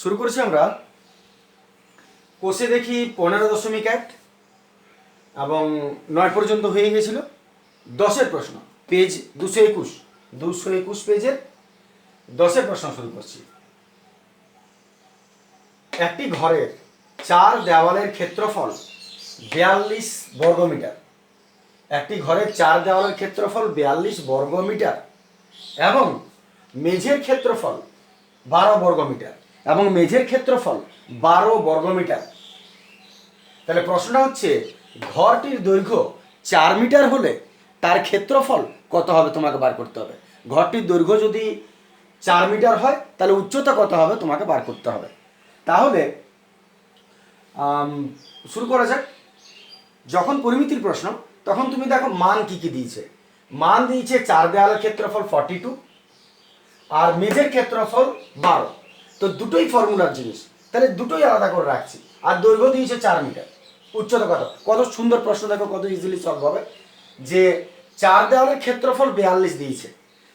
শুরু করছি আমরা। কোষে দেখি 15.1 এবং 9 পর্যন্ত হয়ে গিয়েছিল। 10-এর প্রশ্ন, পেজ 221 পেজের 10-এর প্রশ্ন শুরু করছি। একটি ঘরের 4 দেওয়ালের ক্ষেত্রফল 42 বর্গমিটার। একটি ঘরের 4 দেওয়ালের ক্ষেত্রফল 42 বর্গমিটার এবং মেঝের ক্ষেত্রফল 12 বর্গমিটার এবং মেঝের ক্ষেত্রফল 12 বর্গমিটার। তাহলে প্রশ্নটা হচ্ছে, ঘরটির দৈর্ঘ্য 4 মিটার হলে তার ক্ষেত্রফল কত হবে তোমাকে বার করতে হবে। ঘরটির দৈর্ঘ্য যদি 4 মিটার হয় তাহলে উচ্চতা কত হবে তোমাকে বার করতে হবে। তাহলে শুরু করা যাক। যখন পরিমিতির প্রশ্ন তখন তুমি দেখো মান কি কি দিয়েছে। মান দিয়েছে 4 দেওয়ালের ক্ষেত্রফল 42 আর মেঝের ক্ষেত্রফল 12। তো দুটোই ফর্মুলার জিনিস, তাহলে দুটোই আলাদা করে রাখছি। আর দৈর্ঘ্য দিয়েছে 4 মিটার, উচ্চতা কত। কত সুন্দর প্রশ্ন, দেখো কত ইজিলি সলভ হবে। যে 4 দেওয়ালের ক্ষেত্রফল 42 দিয়েছে,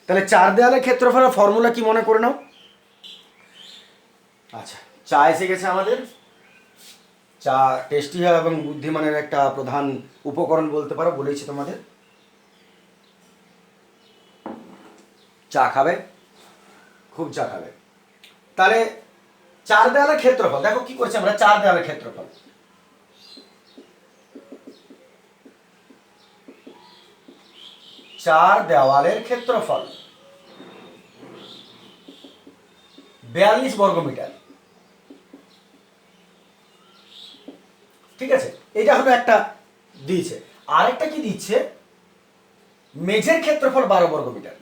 তাহলে 4 দেওয়ালের ক্ষেত্রফলের ফর্মুলা কি মনে করে নাও। আচ্ছা, চা এসে গেছে আমাদের। চা টেস্টি হয় এবং বুদ্ধিমানের একটা প্রধান উপকরণ বলতে পারো, বলেছি তোমাদের। চা খাবে, খুব চা খাবে। তাহলে 4 দেওয়ালের ক্ষেত্রফল দেখো কি করছে আমরা। 4 দেওয়ালের ক্ষেত্রফল, চার দেওয়ালের ক্ষেত্রফল 42 বর্গমিটার। ঠিক আছে, এটা হলো একটা দিয়েছে। আরেকটা কি দিচ্ছে, মেঝের ক্ষেত্রফল 12 বর্গমিটার।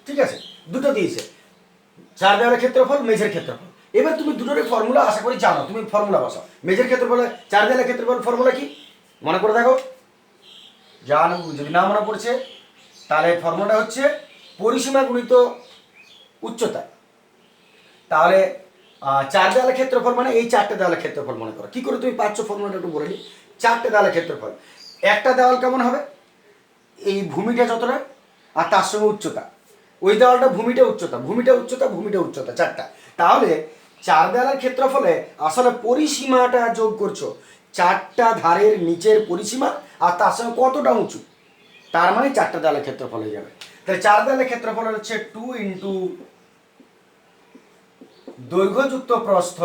ঠিক আছে, দুটো দিয়েছে, 4 দেওয়ালের ক্ষেত্রফল, মেঝের ক্ষেত্রফল। এবার তুমি দুটোর ফর্মুলা আশা করি জানো, তুমি ফর্মুলা বসাও। মেঝের ক্ষেত্রফল, 4 দেওয়ালের ক্ষেত্রফল ফর্মুলা কি মনে করে দেখো। জানো, যদি না মনে পড়ছে তাহলে ফর্মুলাটা হচ্ছে পরিসীমা গুণিত উচ্চতা। তাহলে 4 দেওয়ালের ক্ষেত্রফল মানে এই 4টে দেওয়ালের ক্ষেত্রফল মনে করো। কি করে তুমি পাচ্ছ ফর্মুলাটা একটু বলে নিই। 4টে দেওয়ালের ক্ষেত্রফল, একটা দেওয়াল কেমন হবে, এই ভূমিটা যতটা আর তার সঙ্গে উচ্চতা, ওই দেওয়ালটা ভূমিটা উচ্চতা, ভূমিটা উচ্চতা, ভূমিটা উচ্চতা, 4টা। তাহলে 4 দেওয়ালের ক্ষেত্রফলে আসলে পরিসীমাটা যোগ করছো, 4টা ধারের নিচের পরিসীমা আর তার সঙ্গে কতটা উঁচু, তার মানে 4টা দেওয়ালের ক্ষেত্রফল হয়ে যাবে। তাহলে 4 দেওয়ালের ক্ষেত্রফল হচ্ছে 2 ইন্টু দৈর্ঘ্যযুক্ত প্রস্থ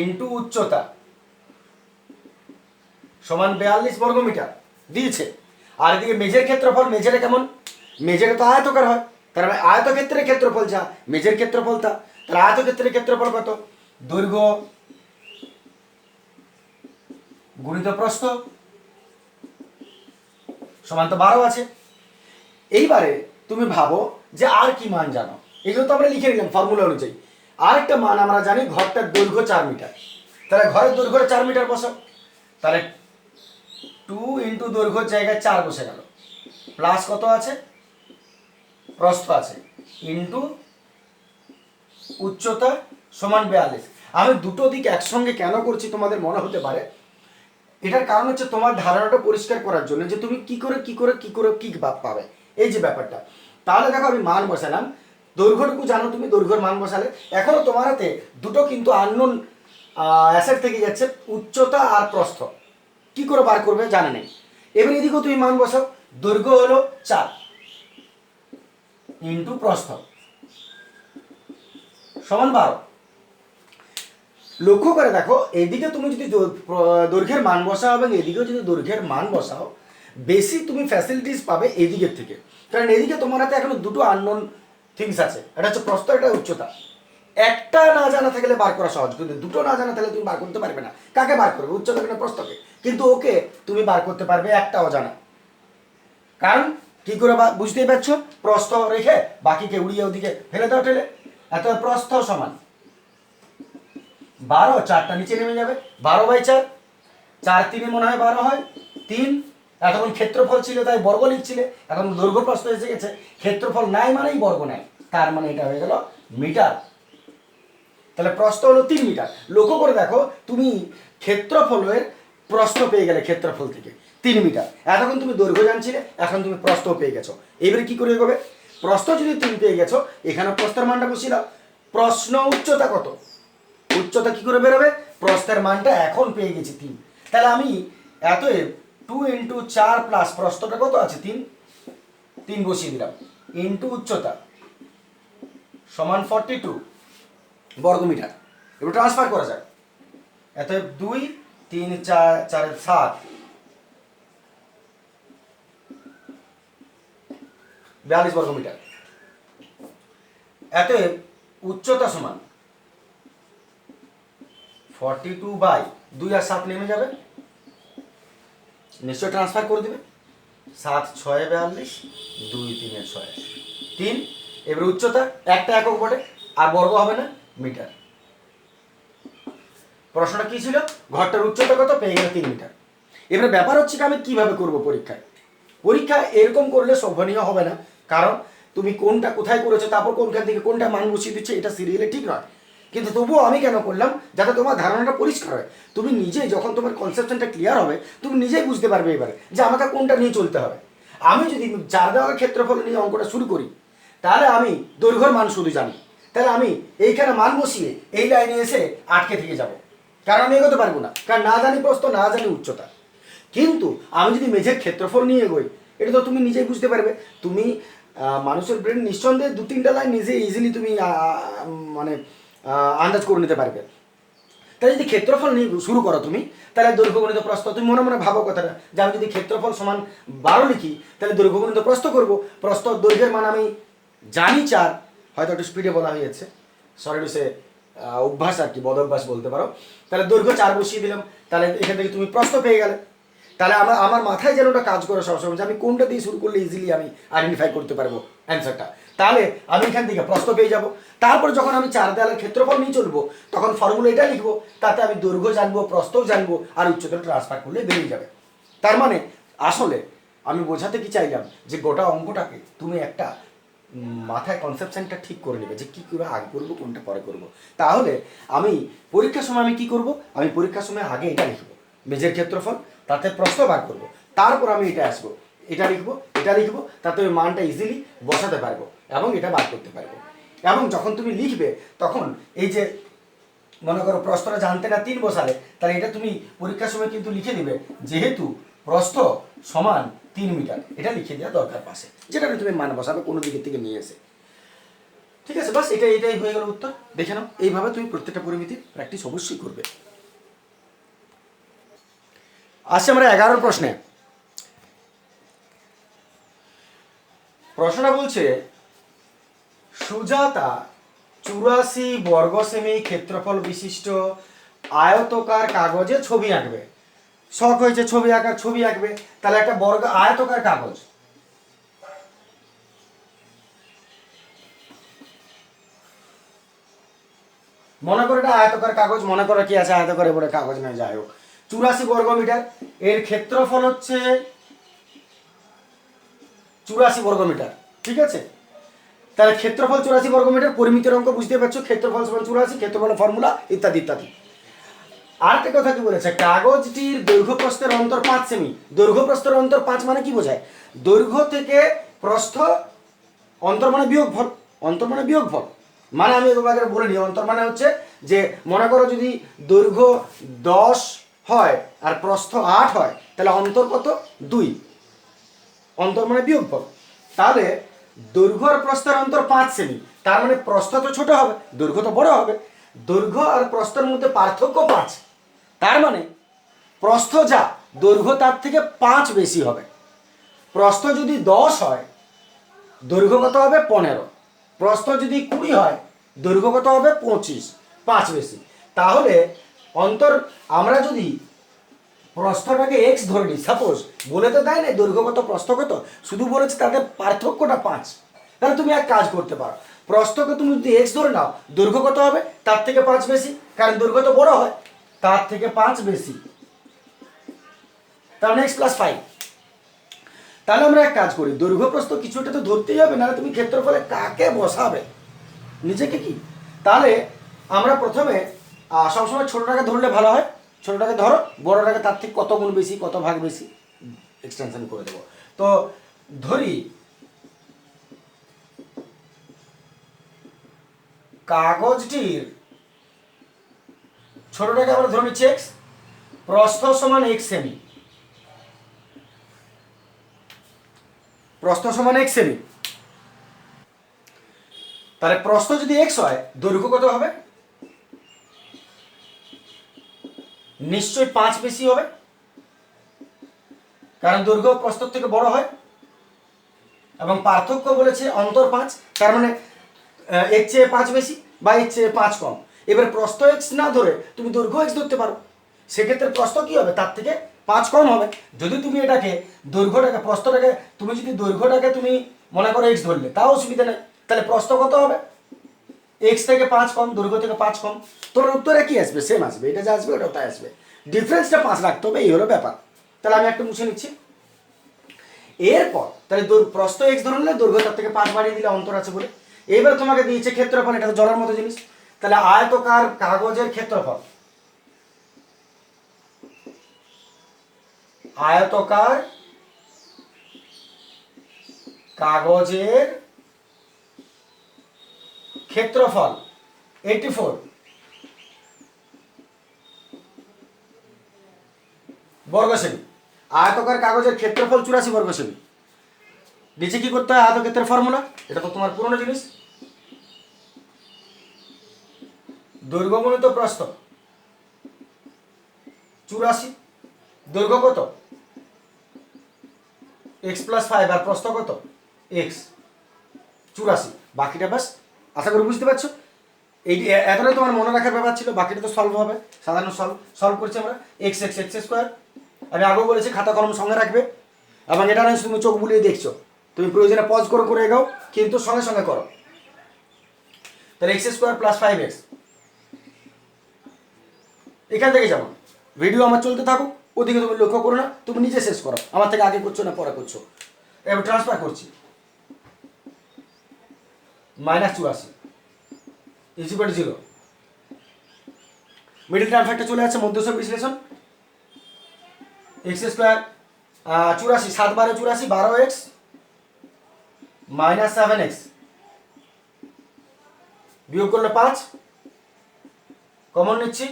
ইন্টু উচ্চতা সমান 42 বর্গমিটার দিয়েছে। আর এদিকে মেঝের ক্ষেত্রফল, মেঝেটা কেমন, মেঝেটা তো আয়তকার হয়, তার মানে আয়তক্ষেত্রের ক্ষেত্রফল যা, মেঝের ক্ষেত্রফল তা। তাহলে আয়তক্ষেত্রের ক্ষেত্রফল কত, দৈর্ঘ্য গুণিত প্রস্থ সমান তো 12 আছে। এইবারে তুমি ভাবো যে আর কি মান জানো, এগুলো তো আমরা লিখে নিলাম ফর্মুলা অনুযায়ী। আরেকটা মান আমরা জানি, ঘরটার দৈর্ঘ্য 4 মিটার। তাহলে ঘরের দৈর্ঘ্য 4 মিটার বসাও। তাহলে 2 ইন্টু দৈর্ঘ্যের জায়গায় 4 বসে গেল, প্লাস কত আছে, প্রস্থ আছে, ইন্টু উচ্চতা সমান 42। আমি দুটো দিক একসঙ্গে কেন করছি তোমাদের মনে হতে পারে, এটার কারণ হচ্ছে তোমার ধারণাটা পরিষ্কার করার জন্য, যে তুমি কি করে কি পাবে এই যে ব্যাপারটা। তাহলে দেখো আমি মান বসালাম, দৈর্ঘ্যটুকু জানো তুমি, দৈর্ঘ্যের মান বসালে এখনো তোমার হাতে দুটো কিন্তু আননোন অ্যাসেট থেকে যাচ্ছে, উচ্চতা আর প্রস্থ। কি করে বার করবে জানে নেই। এবার এদিকেও তুমি মান বসাও, দৈর্ঘ্য হলো 4 ইন্টু প্রস্থ সমান 12। লক্ষ্য করে দেখো, এইদিকে তুমি যদি দৈর্ঘ্যের মান বসাও এবং এদিকেও যদি দৈর্ঘ্যের মান বসাও, বেশি তুমি ফ্যাসিলিটিস পাবে এদিকের থেকে। কারণ এদিকে তোমার হাতে এখনো দুটো আননোন থিংস আছে, এটা হচ্ছে প্রস্থ, এটা উচ্চতা। একটা না জানা থাকলে বার করা সহজ, কিন্তু দুটো না জানা থাকলে তুমি বার করতে পারবে না। কাকে বার করবে, উচ্চতাকে না প্রস্থকে? কিন্তু ওকে তুমি বার করতে পারবে একটা অজানা। কারণ কি করে বুঝতেই পারছো, প্রস্থ রেখে বাকিকে উড়িয়ে ওদিকে ফেলে দাও ঠেলে। এত প্রস্থ সমান 12, 4টা নিচে নেমে যাবে, 12/4, 4 3 মনে হয় 12 হয়, 3। এতক্ষণ ক্ষেত্রফল ছিল তাই বর্গ লিখছিলে, এখন দৈর্ঘ্য প্রস্থ এসে গেছে, ক্ষেত্রফল নাই মানেই বর্গ নাই, তার মানে এটা হয়ে গেল মিটার। তাহলে প্রস্থ হলো 3 মিটার। লক্ষ্য করে দেখো, তুমি ক্ষেত্রফলের প্রস্থ পেয়ে গেলে ক্ষেত্রফল থেকে 3 মিটার। এতক্ষণ তুমি দৈর্ঘ্য জানছিলে, এখন তুমি প্রস্থ পেয়ে গেছো। এবারে কি করে এগোবে? প্রস্থ যদি 3 পেয়ে গেছো, এখানে প্রস্থের মানটা বসিয়ে দাও। প্রশ্ন উচ্চতা কত? উচ্চতা কি করে বেরোবে? প্রস্থের মানটা এখন পেয়ে গেছি 3, তাহলে আমি এতএব 2 × 4 প্লাস প্রস্থটা কত আছে 3 বসিয়ে দিলাম, ইন্টু উচ্চতা সমান 42 বর্গমিটার। এবার ট্রান্সফার করা যায়। অতএব 2 3 4 4 7 42 বর্গমিটার। অতএব উচ্চতা সমান 42/2 আর 7 নেমে যাবে, নিশ্চয় ট্রান্সফার করে দেবে। 7 6 42, 2 3 6 3। এবার উচ্চতা একটা একক বটে, আর বর্গ হবে না, মিটার। প্রশ্নটা কি ছিল? ঘরটার উচ্চতা কত? পেয়ে গেলে 3 মিটার। এবারে ব্যাপার হচ্ছে কি আমি কিভাবে করব পরীক্ষা এরকম করলে শোভনীয় হবে না, কারণ তুমি কোনটা কোথায় করেছো, তারপর কোনখান থেকে কোনটা মান বসিয়ে দিচ্ছে, এটা সিরিয়ালে ঠিক নয়। কিন্তু তবুও আমি কেন করলাম? যাতে তোমার ধারণাটা পরিষ্কার হয়। তুমি নিজেই যখন তোমার কনসেপশনটা ক্লিয়ার হবে, তুমি নিজেই বুঝতে পারবে এবারে যে আমাকে কোনটা নিয়ে চলতে হবে। আমি যদি 4 দেওয়ালের ক্ষেত্রফল নিয়ে অঙ্কটা শুরু করি, তাহলে আমি দৈর্ঘ্যের মান শুধু জানি, তাহলে আমি এইখানে মান বসিয়ে এই লাইনে এসে আটকে থেকে যাব, কারণ আমি এগোতে পারবো না, কারণ না জানি প্রস্থ, না জানি উচ্চতা। কিন্তু আমি যদি মেঝের ক্ষেত্রফল নিয়ে এগোই, এটা তো তুমি নিজেই বুঝতে পারবে। তুমি মানুষের ব্রেন নিঃসন্দেহে 2-3টা লাইন নিজে ইজিলি তুমি মানে আন্দাজ করে নিতে পারবে। তাই যদি ক্ষেত্রফল নিয়ে শুরু করো তুমি, তাহলে দৈর্ঘ্য গণিত প্রস্থ, তুমি মনে মনে ভাবো কথাটা যে আমি যদি ক্ষেত্রফল সমান 12 লিখি, তাহলে দৈর্ঘ্য গণিত প্রস্থ করবো। প্রস্থ দৈর্ঘ্যের মান আমি জানি 4, হয়তো একটু স্পিডে বলা হয়েছে, সরি টু সে অভ্যাস আর কি, বদ অভ্যাস বলতে পারো। তাহলে দৈর্ঘ্য 4 বসিয়ে দিলাম, তাহলে এখান থেকে তুমি প্রস্থ পেয়ে গেলে। তাহলে আমার মাথায় যেন ওটা কাজ করে সবসময় যে আমি কোনটা দিয়ে শুরু করলে ইজিলি আমি আইডেন্টিফাই করতে পারবো অ্যান্সারটা। তাহলে আমি এখান থেকে প্রস্থ পেয়ে যাব। তারপর যখন আমি 4 দেওয়ালের ক্ষেত্রফল নিয়ে চলবো, তখন ফর্মুলা এটা লিখবো, তাতে আমি দৈর্ঘ্য জানবো, প্রস্থও জানবো, আর উচ্চতা ট্রান্সফার করলে বেরিয়ে যাবে। তার মানে আসলে আমি বোঝাতে কি চাইলাম যে গোটা অঙ্কটাকে তুমি একটা মাথায় কনসেপশনটা ঠিক করে নেবে যে কী করে আগে করবো, কোনটা পরে করবো। তাহলে আমি পরীক্ষার সময় আমি কি করব? আমি পরীক্ষার সময় আগে এটা লিখবো, মেঝের ক্ষেত্রফল, তাতে প্রস্থ বার করবো, তারপর আমি এটা আসবো, এটা লিখবো, তাতে ওই মানটা ইজিলি বসাতে পারবো এবং এটা বার করতে পারবো। এবং যখন তুমি লিখবে, তখন এই যে মনে করো প্রস্থটা জানতে না 3 বসালে, তাহলে এটা তুমি পরীক্ষার সময় কিন্তু লিখে দিবে, যেহেতু প্রস্থ সমান 3 মিটার, এটা লিখে দেওয়া দরকার পাশে, যেটা তুমি মান বসাবে কোনো দিকের থেকে নিয়ে এসে। ঠিক আছে, বাস এটাই হয়ে গেল উত্তর। দেখে নাও, এইভাবে তুমি প্রত্যেকটা পরিমিতির প্র্যাকটিস অবশ্যই করবে। আসছে আমরা 11 প্রশ্নে। প্রশ্নটা বলছে সুজাতা 84 বর্গ সেমি ক্ষেত্রফল বিশিষ্ট আয়তকার কাগজে ছবি আঁকবে। শখ হয়েছে ছবি আঁকবে, তাহলে একটা আয়তকার কাগজ, মনে করো এটা আয়তকার কাগজ, মনে করো কি আছে আয়তকার, এবারে কাগজ নয়, যাই হোক 84 বর্গ মিটার, এর ক্ষেত্রফল হচ্ছে 84 বর্গ মিটার। ঠিক আছে, তাহলে ক্ষেত্রফল 84 বর্গ মিটার, পরিমিতির অঙ্ক বুঝতে পারছো, ক্ষেত্রফল সমান 84, ক্ষেত্রফল ফর্মুলা ইত্যাদি ইত্যাদি। আরেকটা কথা কি বলেছে, কাগজটির দৈর্ঘ্য প্রস্থের অন্তর 5 সেমি। দৈর্ঘ্য প্রস্থের অন্তর 5 মানে কি বোঝায়? দৈর্ঘ্য থেকে প্রস্থ, অন্তর মানে বিয়োগফল, মানে আমি তোমাকে বলে নিই, অন্তর মানে হচ্ছে যে মনে করো যদি দৈর্ঘ্য 10 হয় আর প্রস্থ 8 হয়, তাহলে অন্তর কত? 2, অন্তর মানে বিয়োগফল। তাহলে দৈর্ঘ্য আর প্রস্থের অন্তর 5 সেমি, তার মানে প্রস্থ তো ছোট হবে, দৈর্ঘ্য তো বড় হবে। দৈর্ঘ্য আর প্রস্থের মধ্যে পার্থক্য 5, তার মানে প্রস্থ যা, দৈর্ঘ্য তার থেকে 5 বেশি হবে। প্রস্থ যদি 10 হয়, দৈর্ঘ্য কত হবে? 15। প্রস্থ যদি 20 হয়, দৈর্ঘ্য কত হবে? 25, 5 বেশি। তাহলে অন্তর, আমরা যদি প্রস্থটাকে এক্স ধরে নিই, সাপোজ, বলে তো দেয় না দৈর্ঘ্য কত প্রস্থ কত, শুধু বলেছে তাদের পার্থক্যটা 5। তাহলে তুমি এক কাজ করতে পারো, প্রস্থকে তুমি যদি এক্স ধরে নাও, দৈর্ঘ্য কত হবে? তার থেকে 5 বেশি, কারণ দৈর্ঘ্য তো বড় হয়, তার থেকে 5 বেশি, তার মানে x + 5। তাহলে আমরা এক কাজ করি, দৈর্ঘ্য প্রস্থ কিছুটা তো ধরতেই হবে, না তুমি ক্ষেত্রফলে কাকে বসাবে, নিজেকে কি? তাহলে আমরা প্রথমে সবসময় ছোটটাকে ধরলে ভালো হয়, ছোটোটাকে ধরো, বড়টাকে তার থেকে কত গুণ বেশি, কত ভাগ বেশি এক্সটেনশন করে দেবো। তো ধরি কাগজটির ছোটটাকে আমরা ধরে নিচ্ছি এক্স, প্রস্থ সমান এক্স সেমি, প্রস্থ সমান এক্স সেমি। তাহলে প্রস্থ যদি এক্স হয়, দৈর্ঘ্য কত হবে? নিশ্চয়ই 5 বেশি হবে, কারণ দৈর্ঘ্য প্রস্থ থেকে বড় হয় এবং পার্থক্য বলেছে অন্তর 5, তার মানে এর চেয়ে 5 বেশি বা এর চেয়ে 5 কম। এবার প্রস্থ এক্স না ধরে তুমি দৈর্ঘ্য এক্স ধরতে পারো, সেক্ষেত্রে প্রস্থ কি হবে? তার থেকে 5 কম হবে। যদি তুমি এটাকে দৈর্ঘ্যটাকে প্রস্থটাকে তুমি যদি দৈর্ঘ্যটাকে তুমি মনে করো এক্স ধরলে, তাও অসুবিধা নেই। তাহলে প্রস্থ কত হবে? এক্স থেকে 5 কম, দৈর্ঘ্য থেকে 5 কম। তোর উত্তরে কি আসবে? সেম আসবে, এটা যা আসবে ওটা তাই আসবে, ডিফারেন্সটা 5 রাখতে হবে, এই হলো ব্যাপার। তাহলে আমি একটা মুছে নিচ্ছি। এরপর তাহলে প্রস্থ এক্স ধরলে দৈর্ঘ্য তার থেকে 5 বাড়িয়ে দিলে অন্তর আছে বলে। এবার তোমাকে দিয়েছে ক্ষেত্রফল, এটা তো জলের মতো জিনিস। তাহলে আয়তকার কাগজের ক্ষেত্রফল, আয়তকার কাগজের ক্ষেত্রফল 84 বর্গ সেমি। আয়তকার কাগজের ক্ষেত্রফল 84 বর্গ সেমি। নিচে কি করতে হয়? আয়তক্ষেত্রের ফর্মুলা, এটা তো তোমার পুরনো জিনিস। দৈর্ঘ্য গুণিত প্রস্থ 84, দৈর্ঘ্য কত? এক্স প্লাস 5 আর প্রস্থ কত? এক্স, 84। বাকিটা বাস, আশা করি বুঝতে পারছো। এই এতটাই তোমার মনে রাখার ব্যাপার ছিল, বাকিটা তো সলভ হবে। সাধারণ সলভ করছি আমরা। এক্স এক্স এক্স স্কোয়ার, আমি আগেও বলেছি খাতা কলম সঙ্গে রাখবে, এবং এটা নয় তুমি চোখ বুলিয়ে দেখছো, তুমি প্রয়োজনে পজ করে করে এগাও, কিন্তু সঙ্গে সঙ্গে করো। তাহলে এক্স স্কোয়ার প্লাস 5x, এখান থেকে যাবো। ভিডিও আমার চলতে থাকুক, ওদিকে তুমি লক্ষ্য করো না, তুমি নিজে শেষ করো, আমার থেকে আগে করছো না পরে করছো। এবার ট্রান্সফার করছি, -84 0। মিডল টার্ম ফ্যাক্টর চলে যাচ্ছে, মধ্যসব বিশ্লেষণ। এক্স স্কোয়ার 84, 7 12 84, 12x -7x, বিয়োগ করলে 5, কমন নিচ্ছি,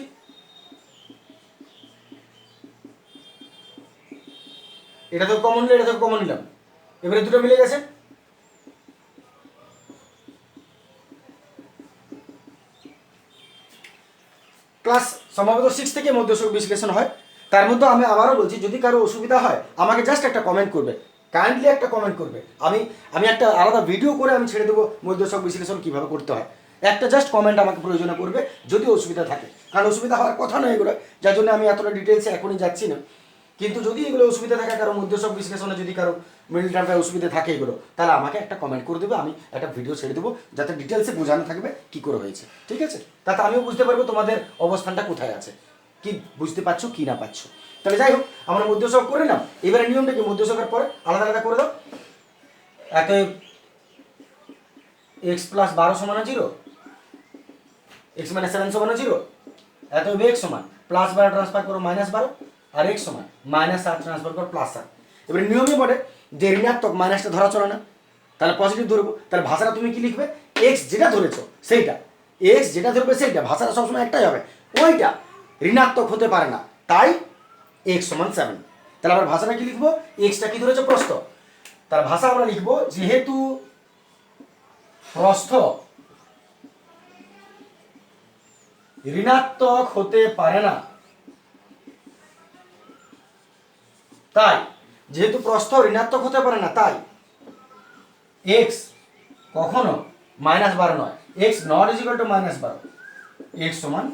এটা তো কমন নিলে, এটা তো কমন নিলাম, এবারে দুটো মিলে গেছে। ক্লাস সম্ভবত 6 থেকে মধ্যসক বিশ্লেষণ হয়। তার মধ্যে আমি আবারও বলছি, যদি কারো অসুবিধা হয় আমাকে জাস্ট একটা কমেন্ট করবে, কাইন্ডলি একটা কমেন্ট করবে। আমি একটা আলাদা ভিডিও করে আমি ছেড়ে দেবো মধ্যসক বিশ্লেষণ কীভাবে করতে হয়। একটা জাস্ট কমেন্ট আমাকে প্রয়োজনে করবে যদি অসুবিধা থাকে, কারণ অসুবিধা হওয়ার কথা নয় এগুলো, যার জন্য আমি এতটা ডিটেলসে এখনই যাচ্ছি না। কিন্তু যদি এগুলো অসুবিধা থাকে, কারো মধ্যসক বিশ্লেষণে যদি কারো মিডল টার্মে অসুবিধা থাকে এগুলো, তাহলে আমাকে একটা কমেন্ট করে দেবে, আমি একটা ভিডিও ছেড়ে দেবো, যাতে ডিটেলসে বোঝানো থাকবে কী করে হয়েছে, ঠিক আছে? তাতে আমিও বুঝতে পারবো তোমাদের অবস্থানটা কোথায় আছে, কি বুঝতে পারছো কি না পাচ্ছ। তাহলে যাই হোক, আমরা মধ্যসক করে নাও। এবারে নিয়মটা কি? মধ্যসকের পরে আলাদা আলাদা করে দাও। এত এক্স প্লাস 12 সমান 0, এক্স মানে 7 সমান 0, এত এক্স সমান +12 ট্রান্সফার করো -12, আর এক্স সমান -7 ট্রান্সফার করো +7। এবারে নিয়মে বলে যে ঋণাত্মক মাইনাসটা ধরা চলে না, তাহলে পজিটিভ ধরবো। তাহলে ভাষাটা তুমি কি লিখবে? এক্স যেটা ধরেছো সেইটা, এক্স যেটা ধরবে সেইটা, ভাষাটা সবসময় একটাই হবে, ওইটা ঋণাত্মক হতে পারে না, তাই এক্স সমান 7। তাহলে আমরা ভাষাটা কি লিখবো? এক্সটা কি ধরেছো? প্রস্থ। তার ভাষা আমরা লিখবো, যেহেতু প্রস্থ ঋণাত্মক হতে পারে না, তাই যেহেতু প্রস্থ ঋণাত্মক হতে পারে না, তাই এক্স কখনো -12 নয়, X not equal to -12, X সমান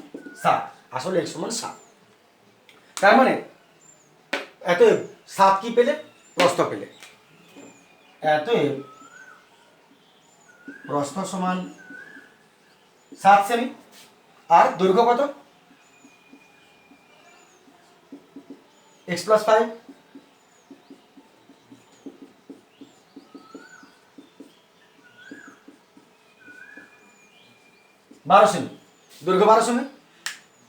7। আসলে এক্স সমান 7। তার মানে এত 7 কি পেলে? প্রস্থ পেলে। এত প্রস্থ সমান 7 সেমি, আর দৈর্ঘ্য কত? এক্স প্লাস 5, সেমি, দৈর্ঘ্য 12 সেমি,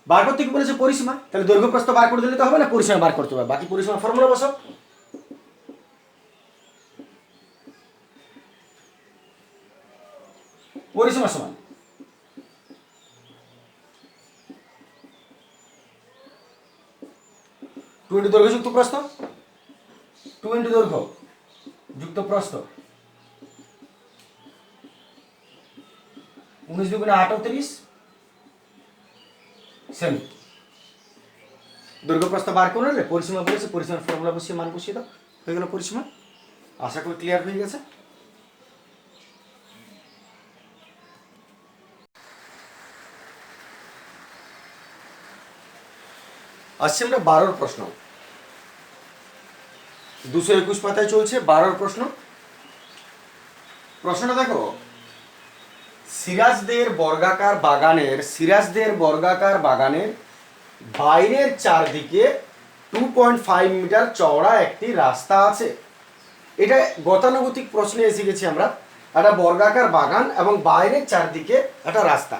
বার করতে কি বলেছে পরিসীমা, তাহলে দৈর্ঘ্য প্রস্থ বার করে দিলে তো হবে না, পরিসীমা বার করতে হবে। বাকি পরিসীমা ফর্মুলা বসাও। পরিসীমা সমান 2 ইন্টু দৈর্ঘ্য যুক্ত প্রস্থ, 2 ইন্টু দৈর্ঘ্য যুক্ত প্রস্থ, 19 দুগুণে 38 সেমি। দৈর্ঘ্য প্রস্থ বার করে নিলে পরিসীমা বলেছে, পরিসীমার ফর্মুলা বসিয়ে মান বসিয়ে দাও, হয়ে গেল পরিসীমা। আশা করি ক্লিয়ার হয়ে গেছে। আসছে আমরা 12 প্রশ্ন, 221 পাতায় চলছে 12 প্রশ্ন। প্রশ্নটা দেখো, সিরাজদের বর্গাকার বাগানের বাইরের চারদিকে 2.5 মিটার চওড়া একটি রাস্তা আছে। এটা গতানুগতিক প্রশ্নে এসে গেছি আমরা। একটা বর্গাকার বাগান এবং বাইরের চারদিকে একটা রাস্তা।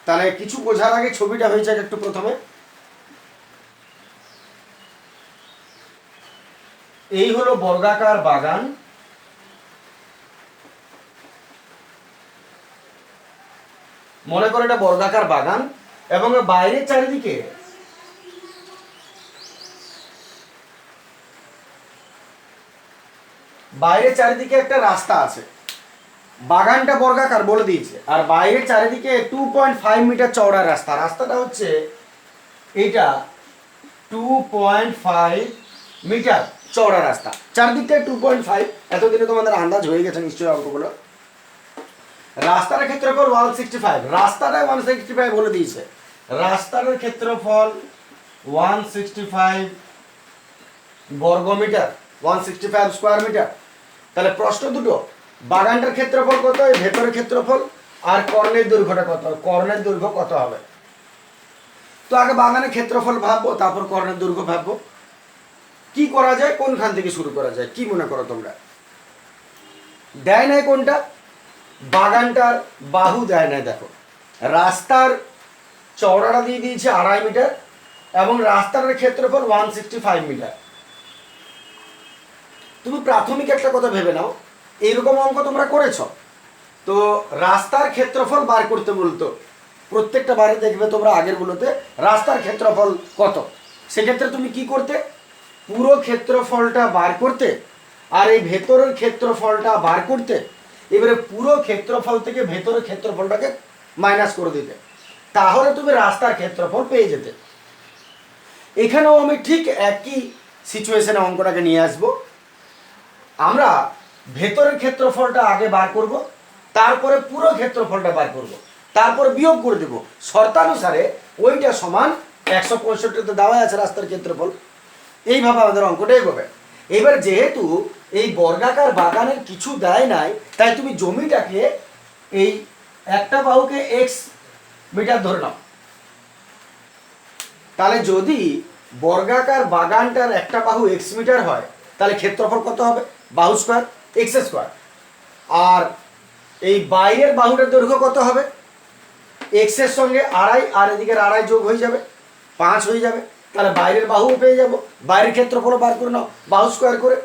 তাহলে কিছু বোঝার আগে ছবিটা হয়ে যাক একটু। প্রথমে এই হলো বর্গাকার বাগান, মনে করো এটা বর্গাকার বাগান এবং বাইরের চারিদিকে একটা রাস্তা আছে। বাগানটা বর্গাকার বলে দিয়েছে, আর বাইরের চারিদিকে 2.5 মিটার চওড়া রাস্তা। রাস্তাটা হচ্ছে এইটা 2.5 মিটার চওড়া রাস্তা, চারদিকটায় 2.5। এতদিনে তোমাদের আন্দাজ হয়ে গেছে নিশ্চয়ই অঙ্কগুলো। রাস্তার ক্ষেত্রফল 165, রাস্তাটায় 165 বলে দিয়েছে। রাস্তার ক্ষেত্রফল 165 বর্গমিটার, 165 স্কোয়ার মিটার। তাহলে প্রশ্ন দুটো, বাগানটার ক্ষেত্রফল কত, এই ভেতরের ক্ষেত্রফল, আর কর্ণের দৈর্ঘ্যটা কত, কর্ণের দৈর্ঘ্য কত হবে। তো আগে বাগানের ক্ষেত্রফল ভাববো, তারপর কর্ণের দৈর্ঘ্য ভাববো। কি করা যায়, কোনখান থেকে শুরু করা যায়, কি মনে করো তোমরা? দেয় নাই কোনটা? বাগানটার বাহু দেয় নাই। দেখো রাস্তার চওড়াটা দিয়ে দিয়েছে 2.5 মিটার এবং রাস্তার ক্ষেত্রফল 165 মিটার। তুমি প্রাথমিক একটা কথা ভেবে নাও, এইরকম অঙ্ক তোমরা করেছ তো রাস্তার ক্ষেত্রফল বার করতে বলতো, প্রত্যেকটা বারে দেখবে তোমরা আগের গুলোতে রাস্তার ক্ষেত্রফল কত। সেক্ষেত্রে তুমি কি করতে, পুরো ক্ষেত্রফলটা বার করতে আর এই ভেতরের ক্ষেত্রফলটা বার করতে। এবারে পুরো ক্ষেত্রফল থেকে ভেতরের ক্ষেত্রফলটাকে মাইনাস করে দিতে, তাহলে তুমি রাস্তার ক্ষেত্রফল পেয়ে যেতে। এখানেও আমি ঠিক একই সিচুয়েশনে অঙ্কটাকে নিয়ে আসব। আমরা ভেতরের ক্ষেত্রফলটা আগে বার করব, তারপরে পুরো ক্ষেত্রফলটা বার করব, তারপর বিয়োগ করে দেব শর্তানুসারে ওইটা সমান 165 দেওয়া আছে রাস্তার ক্ষেত্রফল। এইভাবে আমাদের অঙ্কটা এগোবে। এবার যেহেতু এই বর্গাকার বাগানের কিছু দেয় নাই, তাই তুমি জমিটাকে এই একটা বাহুকে x মিটার ধরে নাও। তাহলে যদি বর্গাকার বাগানটার একটা বাহু x মিটার হয়, তাহলে ক্ষেত্রফল কত হবে, বাহু স্কোয়ার x স্কোয়ার। আর এই বাইরের বাহুটার দৈর্ঘ্য কত হবে, x এর সঙ্গে 2.5 আর এদিকের 2.5 যোগ হয়ে যাবে 5 হয়ে যাবে। তাহলে বাইরের বাহুও পেয়ে যাব, বাইরের ক্ষেত্রফল বার করে নাও বাহু স্কোয়ার করে।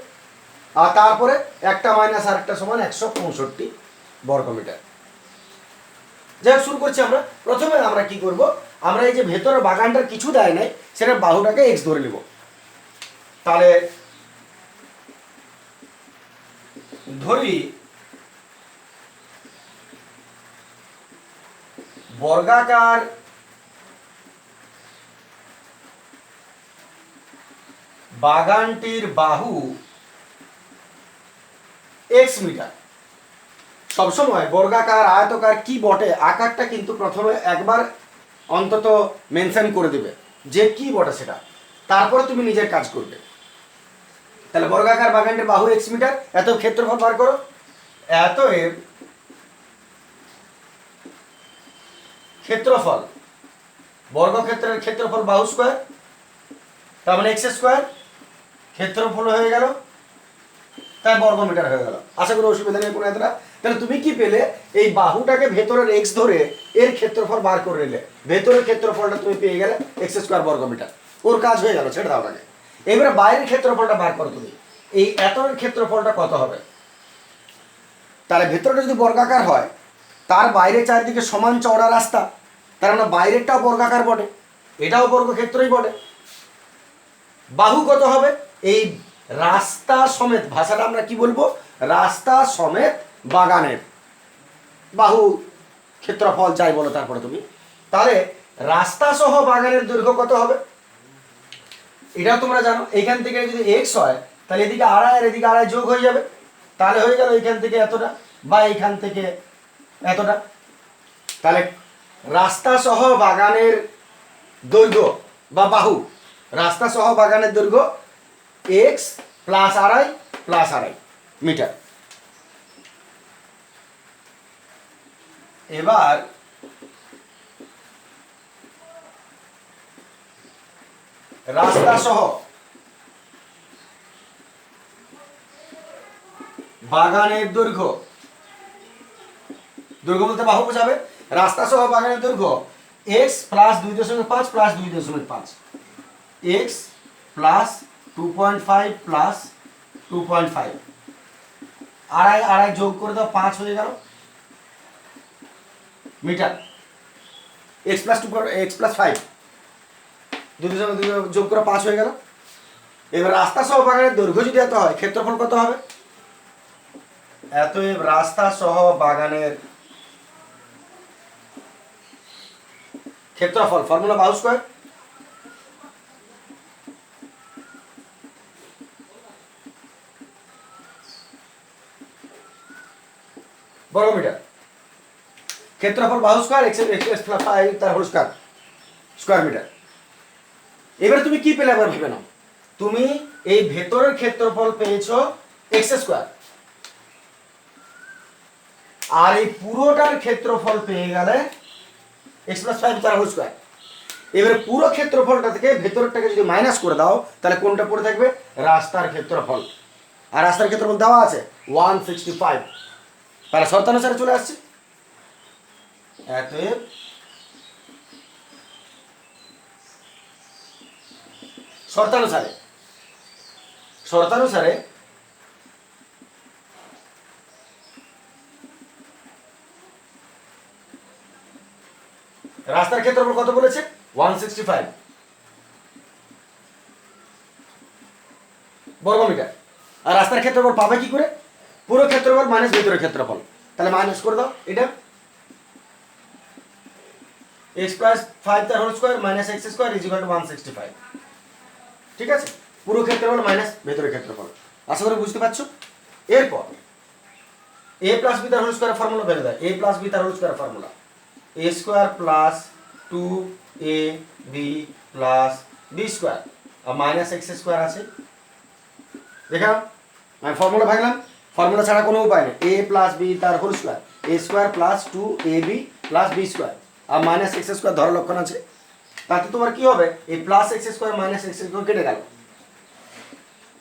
আর তারপরে একটা মাইনাস আর একটা সমান 165 বর্গমিটার। যাই শুরু করছি আমরা। প্রথমে আমরা কি করব, আমরা এই যে ভেতরের বাগানটার কিছু দেয় নাই, সেটা বাহুটাকে x ধরে নেব। তাহলে ধরি বর্গাকার বাগানটির বাহু x মিটার। সবসময় বর্গাকার আয়তকার কি বটে, আকারটা কিন্তু প্রথমে একবার অন্তত মেনশন করে দেবে যে কি বটে সেটা, তারপরে তুমি নিজের কাজ করবে। তাহলে বর্গাকার বাগানটির বাহু x মিটার, এত ক্ষেত্রফল বার করো। এত এর ক্ষেত্রফল, বর্গক্ষেত্রের ক্ষেত্রফল বাহু স্কোয়ার, তার মানে x স্কোয়ার, ক্ষেত্রফল হয়ে গেল তাই বর্গমিটার হয়ে গেল। আশা করি অসুবিধা নেই কোনো এতটা। তাহলে তুমি কি পেলে, এই বাহুটাকে ভেতরের এক্স ধরে এর ক্ষেত্রফল বার করে নিলে, ভেতরের ক্ষেত্রফলটা তুমি পেয়ে গেলে এক্স স্কোয়ার বর্গমিটার। ওর কাজ হয়ে গেল, ছেড়ে দাও ওটাকে। এবারে বাইরের ক্ষেত্রফলটা বার করো তুমি, এই এতরের ক্ষেত্রফলটা কত হবে। তাহলে ভেতরটা যদি বর্গাকার হয়, তার বাইরে চারিদিকে সমান চওড়া রাস্তা, তার মানে বাইরেরটাও বর্গাকার বটে, এটাও বর্গক্ষেত্রই বটে। বাহু কত হবে, এই রাস্তা সমেত, ভাষাটা আমরা কি বলবো, রাস্তা সমেত বাগানের বাহু ক্ষেত্রফল চাই বলো তারপরে তুমি। তাহলে রাস্তা সহ বাগানের দৈর্ঘ্য কত হবে, এটাও তোমরা জানো। এইখান থেকে যদি এক্স হয়, তাহলে এদিকে আড়াই আর এদিকে আড়াই যোগ হয়ে যাবে, তাহলে হয়ে গেল এইখান থেকে এতটা বা এইখান থেকে এতটা। তাহলে রাস্তা সহ বাগানের দৈর্ঘ্য বা বাহু, রাস্তা সহ বাগানের দৈর্ঘ্য এক্স প্লাস আড়াই মিটার। এবার রাস্তা সহ বাগানের দৈর্ঘ্য, দৈর্ঘ্য বলতে বাহু বোঝাবে, রাস্তা সহ বাগানের দৈর্ঘ্য x plus 2.5 plus 2.5, x plus 2.5 plus 2.5, আড়াই আড়াই যোগ করে দাও, 5 হয়ে গেল মিটার। এক্স প্লাস 5, 2 যোগ করে 5 হয়ে গেল। এবার রাস্তা সহ বাগানের দৈর্ঘ্য যদি এত হয়, ক্ষেত্রফল কত হবে, এতএব রাস্তা সহ বাগানের ক্ষেত্রফল, ফর্মুলা বাহু স্কয়ার, বর্গমিটার। ক্ষেত্রফল বাহু স্কয়ার এক্স প্লাস 5 তার হোল স্কয়ার মিটার। এবারে তুমি কি পেলে একবার ভেবে নাও, তুমি এই ভেতরের ক্ষেত্রফল পেয়েছো এক্স স্কয়ার, আর এই পুরোটার ক্ষেত্রফল পেয়ে গেলে এক্স প্লাস 5 তার হোল স্কয়ার। এবারে পুরো ক্ষেত্রফলটা থেকে ভেতরটাকে যদি মাইনাস করে দাও, তাহলে কোনটা পড়ে থাকবে, রাস্তার ক্ষেত্রফল। আর রাস্তার ক্ষেত্রফল দেওয়া আছে 165, তাহলে শর্তানুসারে চলে আসছে। অতএব শর্তানুসারে রাস্তার ক্ষেত্রফল কত বলেছে, 165 বর্গমিটার। আর রাস্তার ক্ষেত্রফল পাবে কি করে, পুরো ক্ষেত্রফল মাইনাস ভেতরের ক্ষেত্রফল, তাহলে মাইনাস করে দাও, এটা এক্স প্লাস 5 তার whole square minus x square is equal to 165। ঠিক আছে, পুরো ক্ষেত্রফল মাইনাস ভেতরের ক্ষেত্রফল। আশা করি বুঝতে পারছো। এরপর এ প্লাস বি তার হোল স্কয়ার ফর্মুলা বের দেয়, এ প্লাস বি তার whole square formula a square plus 2ab plus b square আর মাইনাস এক্স স্কয়ার আছে। দেখো আমি ফর্মুলা ভাঙলাম, ফর্মুলা ছাড়া কোনো উপায় নেই, এ প্লাস বি তার whole square a square plus 2ab plus b square আর মাইনাস এক্স স্কয়ার ধরার লক্ষণ আছে। তাতে তোমার কি হবে, এই plus x square minus x square কেটে গেল,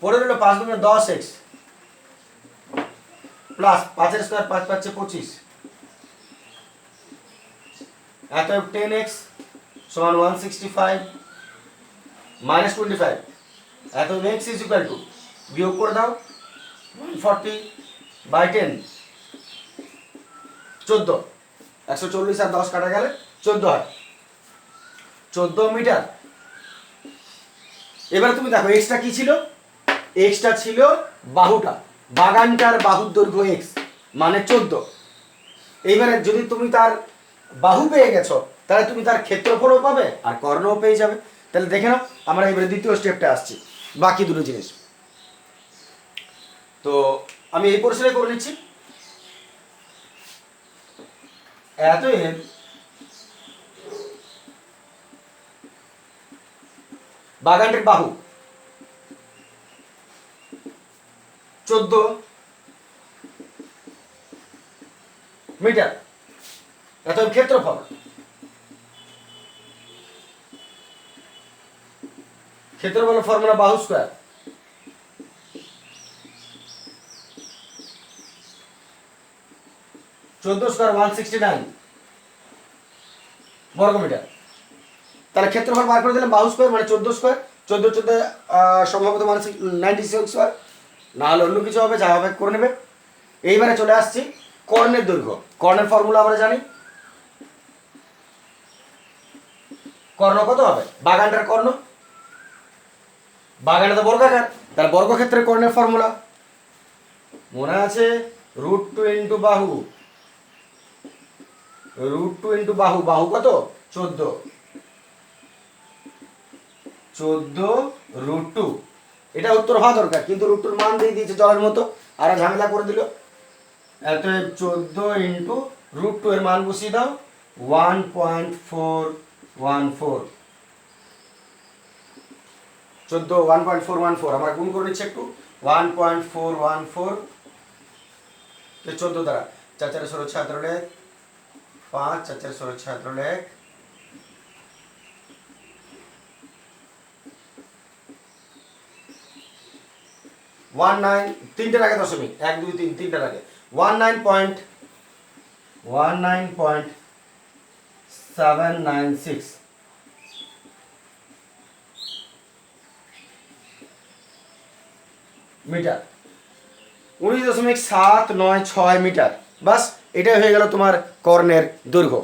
পড়ে রইল 5 গুণে 10x প্লাস 5 এর স্কয়ার 5 পাচ্ছে 25, অতএব 10x সমান 165 মাইনাস 25, অতএব x ইজ ইকুয়াল টু, বিয়োগ করে দাও 140 বাই 10, 14, 140 আর 10 কাটা গেলে 14 হয়, 14 মিটার। এবারে তুমি দেখো এক্সটা কি ছিল, এক্সটা ছিল বাহুটা, বাগানটার বাহুর দৈর্ঘ্য এক্স মানে 14। এইবারে যদি তুমি তার বাহু পেয়ে গেছো, তাহলে তুমি তার ক্ষেত্রফলও পাবে আর কর্ণও পেয়ে যাবে। তাহলে দেখে নাও, আমরা এবারে দ্বিতীয় স্টেপটা আসছি, বাকি দুটো জিনিস। তো আমি এই পরিসরে করে নিচ্ছি। অতএব বাগানটির বাহু 14 মিটার, অতএব ক্ষেত্রফল ফর্মুলা বাহু স্কয়ার 14 স্কয়ার 169 বর্গমিটার। তাহলে ক্ষেত্রফল বার করে দিলাম বাহু স্কয়ার মানে 14 স্কয়ার, 14 14 সম্ভবত মানে 96 স্কয়ার, না হলে অন্য কিছু হবে, যা হবে করে নেবে। এইবারে চলে আসছি কর্ণের দৈর্ঘ্য। কর্ণের ফর্মুলা আমরা জানি, কর্ণ কত হবে? বাগানটার কর্ণ, বাগানটা তো বর্গাকার, তার বর্গক্ষেত্রের কর্ণের ফর্মুলা মনে আছে? √2 ইন্টু বাহু, √2 ইন্টু বাহু, বাহু কত? 14, 14 √2। এটা উত্তর হওয়া দরকার, কিন্তু √2 মান দিয়ে দিয়েছে জলের মতো, আর ঝামেলা করে দিল। এত 14 ইন্টু √2 এর মান বসিয়ে দাও 1.414, 14 1.414, আমরা গুণ করে নিচ্ছি একটু, 1.414 14 দ্বারা 4 4 16 17 5 4 4 16 17 19 তিনটার আগে দশমিক 1 2 3 তিনটার আগে 19.796 মিটার, 19.796 মিটার। বাস এটাই হয়ে গেল তোমার কর্ণের দৈর্ঘ্য।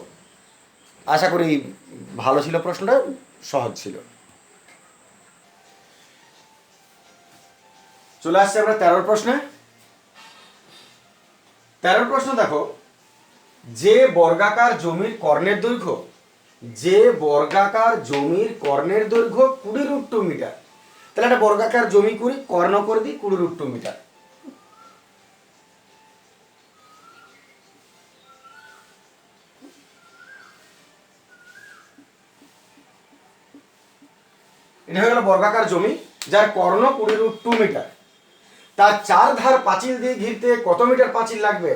আশা করি ভালো ছিল, প্রশ্নটা সহজ ছিল। চলে আসছে আমরা 13 প্রশ্নে। 13 প্রশ্ন দেখো, যে বর্গাকার জমির কর্ণের দৈর্ঘ্য, যে বর্গাকার জমির কর্ণের দৈর্ঘ্য 20 √2 মিটার। তাহলে একটা বর্গাকার জমি করি, কর্ণ করে দিই 20 √2 মিটার। এটা হয়ে গেল বর্গাকার জমি যার কর্ণ 20 √2 মিটার। তার চার ধার পাঁচিল দিয়ে ঘিরতে কত মিটার পাঁচিল লাগবে?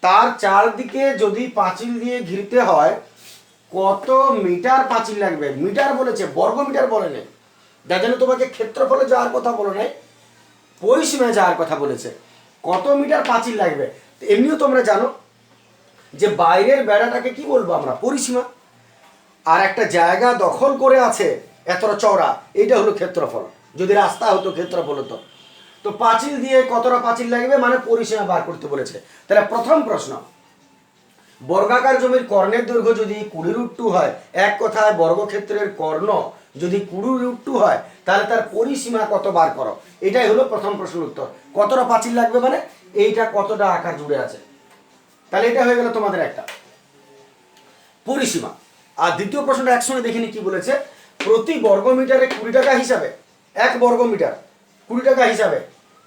তার চারদিকে যদি পাঁচিল দিয়ে ঘিরতে হয় কত মিটার পাঁচিল লাগবে? মিটার বলেছে, বর্গ মিটার বলে নেই। যার জন্য তোমাকে ক্ষেত্রফলে যাওয়ার কথা বলে নেই, পরিসীমায় যাওয়ার কথা বলেছে। কত মিটার পাঁচিল লাগবে? এমনিও তোমরা জানো যে বাইরের বেড়াটাকে কি বলবো আমরা? পরিসীমা। আর একটা জায়গা দখল করে আছে এতটা চওড়া, এইটা হলো ক্ষেত্রফল। যদি রাস্তা হতো ক্ষেত্রফল হতো। তো পাঁচিল দিয়ে কতটা পাঁচিল লাগবে মানে পরিসীমা বার করতে বলেছে। তাহলে প্রথম প্রশ্ন, বর্গাকার জমির কর্ণের দৈর্ঘ্য যদি 20 √2 হয়, এক কথায় বর্গক্ষেত্রের কর্ণ যদি 20 √2 হয়, তাহলে তার পরিসীমা কত বার করো। এটাই হলো প্রথম প্রশ্নের উত্তর। কতটা পাঁচিল লাগবে মানে এইটা কতটা আকার জুড়ে আছে। তাহলে এটা হয়ে গেল তোমাদের একটা পরিসীমা। আর দ্বিতীয় প্রশ্নটা একসঙ্গে দেখিনি কি বলেছে, প্রতি বর্গমিটারে 20 টাকা হিসাবে, 1 বর্গমিটার 20 টাকা হিসাবে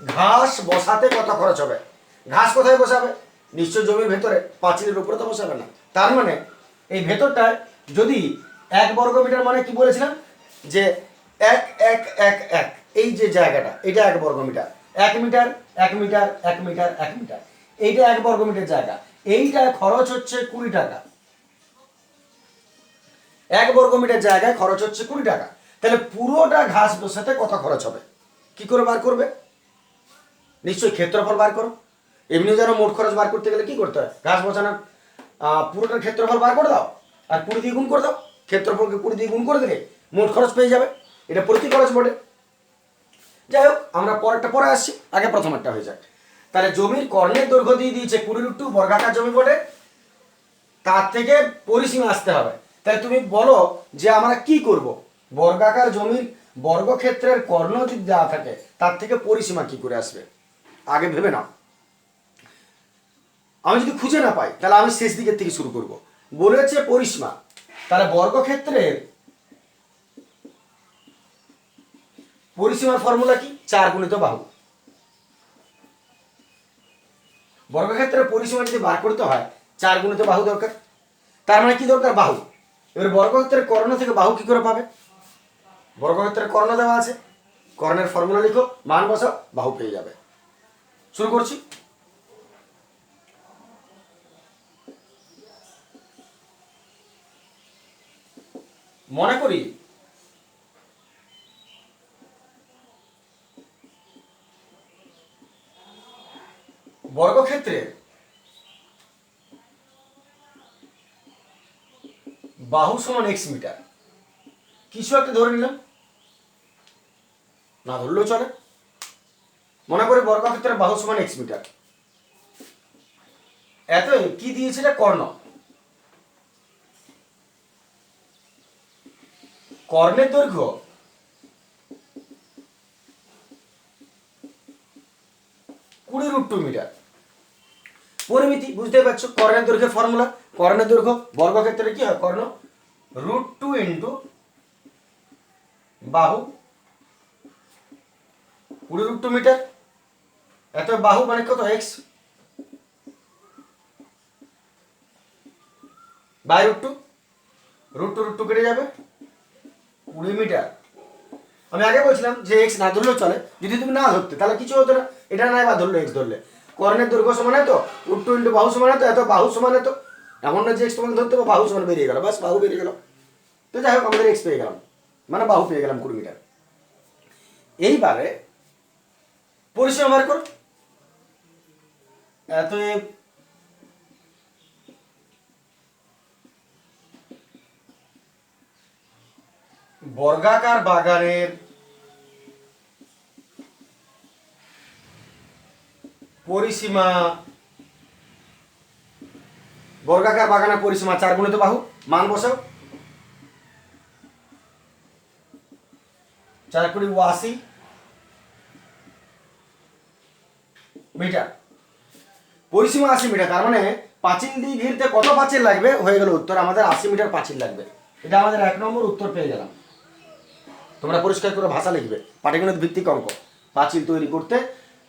ঘাস বসাতে কত খরচ হবে? ঘাস কোথায় বসাবে? নিশ্চয় জমির ভেতরে, পাঁচিলের উপরে তো বসাবে না। তার মানে এই ভেতরটায় যদি 1 বর্গমিটার মানে কি বলেছিলাম যে 1 1 1 1, এই যে জায়গাটা এটা 1 বর্গমিটার, 1 মিটার 1 মিটার 1 মিটার 1 মিটার, এইটা 1 বর্গমিটার জায়গা, এইটা খরচ হচ্ছে 20 টাকা। 1 বর্গমিটার জায়গায় খরচ হচ্ছে 20 টাকা। তাহলে পুরোটা ঘাস বসাতে কত খরচ হবে? কি করে বার করবে? নিশ্চয়ই ক্ষেত্রফল বার করো। এমনিও যেন মোট খরচ বার করতে গেলে কি করতে হয়? ঘাস বসানোর পুরোটার ক্ষেত্রফল বার করে দাও আর 20 দিয়ে গুণ করে দাও। ক্ষেত্রফলকে 20 দিয়ে গুণ করে দিলে মোট খরচ পেয়ে যাবে। এটা প্রতি খরচ বটে। যাই হোক, আমরা পরেরটা পরে আসছি, আগে প্রথমেরটা হয়ে যায়। তাহলে জমির কর্ণের দৈর্ঘ্য দিয়ে দিয়েছে 20 √2, বর্গাকার জমি বটে, তার থেকে পরিসীমা আসতে হবে। তাই তুমি বলো যে আমরা কি করব? বর্গাকার জমির বর্গক্ষেত্রের কর্ণ যদি দেওয়া থাকে তার থেকে পরিসীমা কি করে আসবে আগে ভেবে নাও। আমি যদি খুঁজে না পাই তাহলে আমি শেষ দিকের থেকে শুরু করব। বলেছে পরিসীমা, তাহলে বর্গক্ষেত্রের পরিসীমার ফর্মুলা কি? 4 গুণিত বাহু। বর্গক্ষেত্রের পরিসীমা যদি বার করতে হয় 4 গুণিত বাহু দরকার। তার মানে কি দরকার? বাহু। এবার বর্গক্ষেত্রের কর্ণ থেকে বাহু কি করে পাবে? বর্গক্ষেত্রের কর্ণ দেওয়া আছে, কর্ণের ফর্মুলা লিখো, মান বসাও, বাহু পেয়ে যাবে। শুরু করছি। মনে করি বর্গক্ষেত্রের বাহু সমান এক্স মিটার, কিছু একটা ধরে নিলাম, না ধরলেও চলে। মনে করে বর্গক্ষেত্রের বাহু সমান এক্স মিটার, এত কি দিয়েছে এটা কর্ণ, কর্ণের দৈর্ঘ্য 20√2 মিটার। পরিমিতি বুঝতে পারছো, কর্ণের দৈর্ঘ্যের ফর্মুলা, কর্ণের দৈর্ঘ্য বর্গক্ষেত্রে কি হয়, কর্ণ √2 ইন্টু বাহু 20√2 মিটার, এত বাহু মানে কত এক্স বাই √2, √2 কেটে যাবে 20 মিটার। আমি আগে বলছিলাম যে এক্স না ধরলেও চলে, যদি তুমি না ধরতে তাহলে কিছু হতো না, এটা নাই বা ধরলে এক্স ধরলে, কর্ণের দৈর্ঘ্য সমান তো √2 ইন্টু বাহু সমান তো এত বাহু সমান তো, এমন না যে এক্স তোমাকে ধরতে হবে, বাহু সমান বেরিয়ে গেল, বাস বাহু বেরিয়ে গেল। তো যাই হোক আমাদের এক্স পেয়ে গেলাম, মানে বাহু পেয়ে গেলাম 20 মিটার। এইবারে পরিসীমা বার করো, এত বর্গাকার বাগানের পরিসীমা, বর্গাকার বাগানের পরিসীমা 4 গুণিত বাহু, মান বসাও, 4 × 80 মিটার, পরিসীমা 80 মিটার। তার মানে পাঁচিল দিয়ে ঘিরতে কত পাঁচিল লাগবে, হয়ে গেল উত্তর, আমাদের 80 মিটার পাঁচিল লাগবে। এটা আমাদের 1 নম্বর উত্তর পেয়ে গেলাম। তোমরা পরিষ্কার করে ভাষা লিখবে, পাটিগণিত ভিত্তিক অঙ্ক, পাঁচিল তৈরি করতে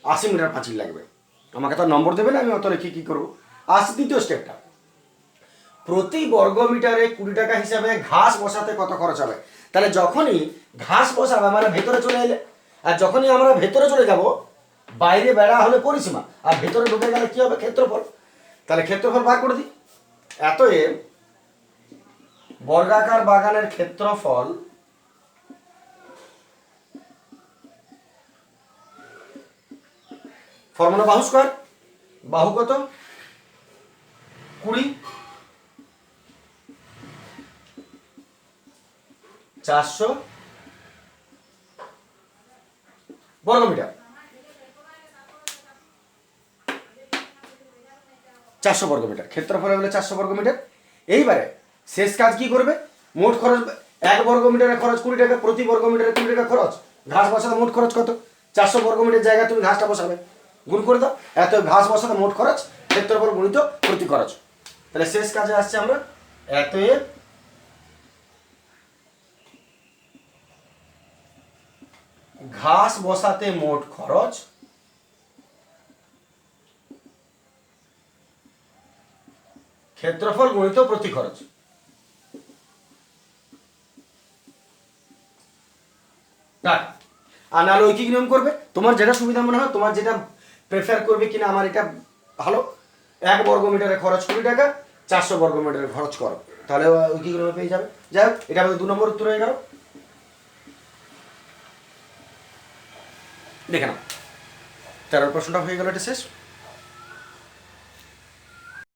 80 মিটার পাঁচিল লাগবে। আমাকে তো নম্বর দেবে না, আমি অত লিখে কি করবো। আসছে দ্বিতীয় স্টেপটা, প্রতি বর্গ মিটারে 20 টাকা হিসাবে ঘাস বসাতে কত খরচ হবে। তাহলে যখনই ঘাস বসাবে আমরা ভেতরে চলে এলে, আর যখনই আমরা ভেতরে চলে যাব, বাইরে বেড়া হলে পরিসীমা, আর ভেতরে ঢুকে গেলে কি হবে, ক্ষেত্রফল। তাহলে ক্ষেত্রফল বার করে দিই, এতএব বর্গাকার বাগানের ক্ষেত্রফল ফর্মুলা বাহু স্কয়ার, বাহু কত 20, 400 বর্গমিটার, 400 বর্গমিটার ক্ষেত্রফল হলে 400 বর্গমিটার। এইবারে শেষ কাজ কি করবে, মোট খরচ 1 বর্গমিটারের খরচ 20 টাকা, প্রতি বর্গমিটারে 20 টাকা খরচ, ঘাস বসাতে মোট খরচ কত, 400 বর্গমিটার জায়গায় তুমি ঘাসটা বসাবে, গুণ করে দাও, এত ঘাস বসাতে মোট খরচ, ক্ষেত্রফল গুণিত প্রতি খরচ। তাহলে শেষ কাজে আসছে আমরা, এতএব ঘাস বসাতে মোট খরচ ক্ষেত্রফল গুণিত প্রতি খরচ। আর নাহলে ঐকিক নিয়ম করবে, তোমার যেটা সুবিধা মনে হয়, তোমার যেটা প্রেফার করবে কিনা আমার এটা ভালো, 1 বর্গমিটারের খরচ 20 টাকা, 400 বর্গমিটারের খরচ করো, তাহলে ঐকিক নিয়মে পেয়ে যাবে। যাই হোক, এটা আমাদের 2 নম্বর উত্তর হয়ে গেল। দেখে নাও 13 প্রশ্নটা হয়ে গেল, এটা শেষ।